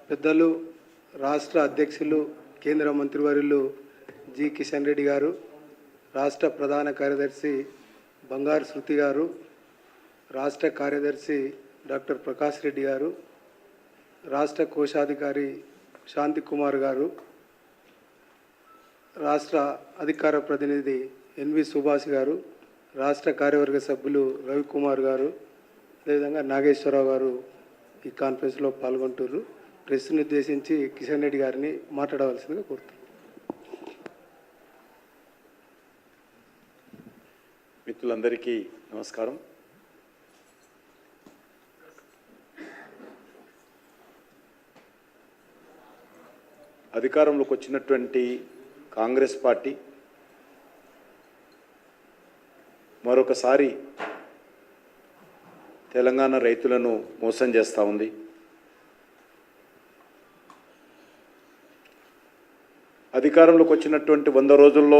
పెద్దలు రాష్ట్ర అధ్యక్షులు కేంద్ర మంత్రివర్యులు జి కిషన్ రెడ్డి గారు, రాష్ట్ర ప్రధాన కార్యదర్శి బంగారు శృతి గారు, రాష్ట్ర కార్యదర్శి డాక్టర్ ప్రకాష్ రెడ్డి గారు, రాష్ట్ర కోశాధికారి శాంతి కుమార్ గారు, రాష్ట్ర అధికార ప్రతినిధి ఎన్వి సుభాష్ గారు, రాష్ట్ర కార్యవర్గ సభ్యులు రవికుమార్ గారు, అదేవిధంగా నాగేశ్వరరావు గారు ఈ కాన్ఫరెన్స్లో పాల్గొంటున్నారు. ప్రెస్ను ఉద్దేశించి కిషన్ రెడ్డి గారిని మాట్లాడవలసిందిగా కోరుతున్నాను. మిత్రులందరికీ నమస్కారం. అధికారంలోకి వచ్చినటువంటి కాంగ్రెస్ పార్టీ మరొకసారి తెలంగాణ రైతులను మోసం చేస్తూ ఉంది. అధికారంలోకి వచ్చినటువంటి 100 రోజుల్లో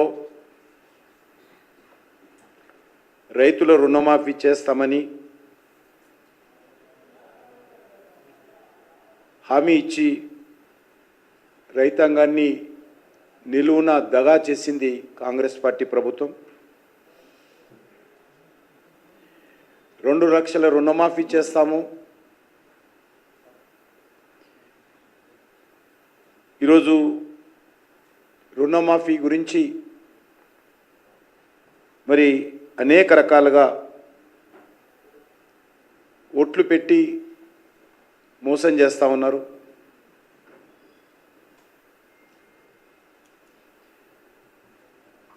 రైతుల రుణమాఫీ చేస్తామని హామీ ఇచ్చి రైతాంగాన్ని నిలువున దగా చేసింది కాంగ్రెస్ పార్టీ ప్రభుత్వం. 2 లక్షల రుణమాఫీ చేస్తాము, ఈరోజు రుణమాఫీ గురించి మరి అనేక రకాలుగా ఓట్లు పెట్టి మోసం చేస్తూ ఉన్నారు.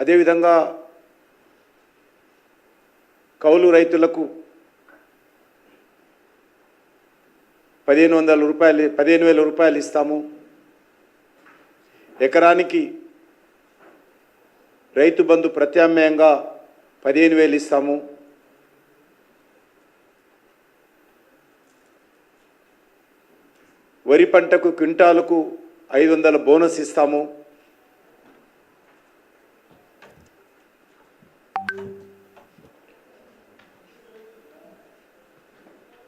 అదేవిధంగా కౌలు రైతులకు 15,000 రూపాయలు ఇస్తాము, ఎకరానికి రైతు బంధు ప్రత్యామ్నాయంగా 15,000 ఇస్తాము, వరి పంటకు క్వింటాలకు 500 బోనస్ ఇస్తాము,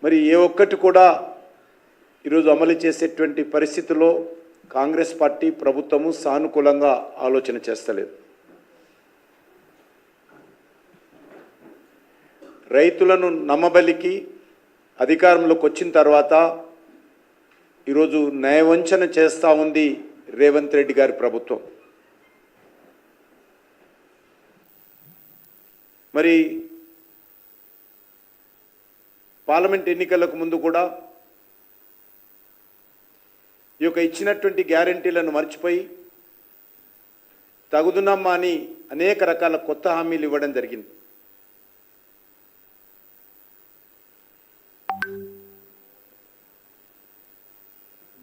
మరి ఏ ఒక్కటి కూడా ఈరోజు అమలు చేసేటువంటి పరిస్థితుల్లో కాంగ్రెస్ పార్టీ ప్రభుత్వము సానుకూలంగా ఆలోచన చేస్తలేదు. రైతులను నమ్మబలికి అధికారంలోకి వచ్చిన తర్వాత ఈరోజు నయవంచన చేస్తూ ఉంది రేవంత్ రెడ్డి గారి ప్రభుత్వం. మరి పార్లమెంట్ ఎన్నికలకు ముందు కూడా ఈ యొక్క ఇచ్చినటువంటి గ్యారంటీలను మర్చిపోయి తగుదునమ్మా అని అనేక రకాల కొత్త హామీలు ఇవ్వడం జరిగింది.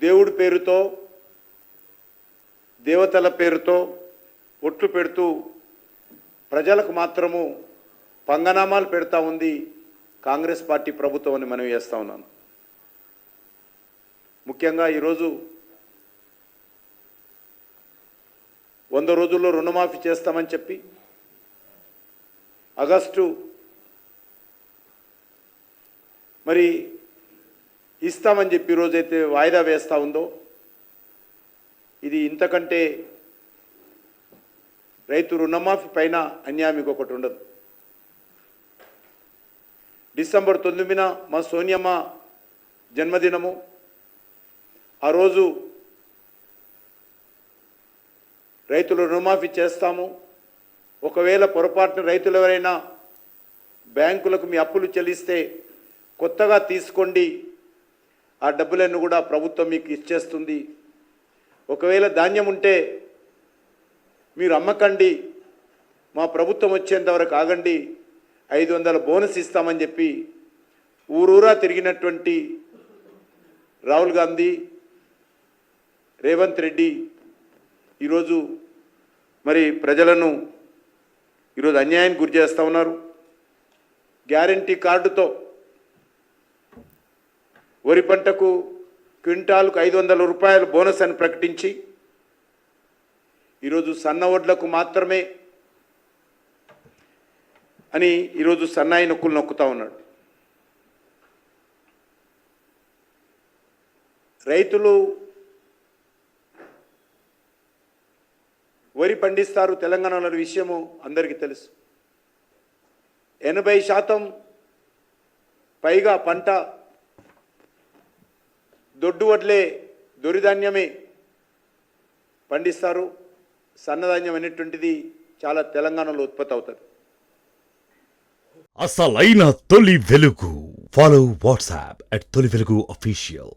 దేవుడి పేరుతో, దేవతల పేరుతో ఒట్లు పెడుతూ ప్రజలకు మాత్రము పంగనామాలు పెడతా ఉంది కాంగ్రెస్ పార్టీ ప్రభుత్వం అని మనం చేస్తూ ఉన్నాను. ముఖ్యంగా ఈరోజు 100 రోజుల్లో రుణమాఫీ చేస్తామని చెప్పి ఆగస్టు మరి ఇస్తామని చెప్పి ఈరోజైతే వాయిదా వేస్తూ ఉందో ఇది ఇంతకంటే రైతు రుణమాఫీ పైన అన్యాయం ఇంకొకటి ఉండదు. డిసెంబర్ 9న మా సోనియమ్మ జన్మదినము. ఆ రోజు రైతులు రుణమాఫీ చేస్తాము, ఒకవేళ పొరపాటున రైతులు ఎవరైనా బ్యాంకులకు మీ అప్పులు చెల్లిస్తే కొత్తగా తీసుకోండి, ఆ డబ్బులను కూడా ప్రభుత్వం మీకు ఇచ్చేస్తుంది, ఒకవేళ ధాన్యం ఉంటే మీరు అమ్మకండి, మా ప్రభుత్వం వచ్చేంతవరకు ఆగండి, 500 బోనస్ ఇస్తామని చెప్పి ఊరూరా తిరిగినటువంటి రాహుల్ గాంధీ, రేవంత్ రెడ్డి ఈరోజు మరి ప్రజలను ఈరోజు అన్యాయానికి గురి చేస్తూ ఉన్నారు. గ్యారంటీ కార్డుతో వరి పంటకు క్వింటాల్కు 500 రూపాయలు బోనస్ అని ప్రకటించి ఈరోజు సన్న వడ్లకు మాత్రమే అని ఈరోజు సన్నాయి నొక్కులు నొక్కుతూ ఉన్నాడు. రైతులు వరి పండిస్తారు తెలంగాణలో విషయము అందరికీ తెలుసు. 80% పైగా పంట దొడ్డు వడ్లే దొరిధాన్యమే పండిస్తారు. సన్నధాన్యం అనేటువంటిది చాలా తెలంగాణలో ఉత్పత్తి అవుతుంది. అసలైన తొలి వెలుగు. ఫాలో వాట్సాప్ @తొలి వెలుగు official.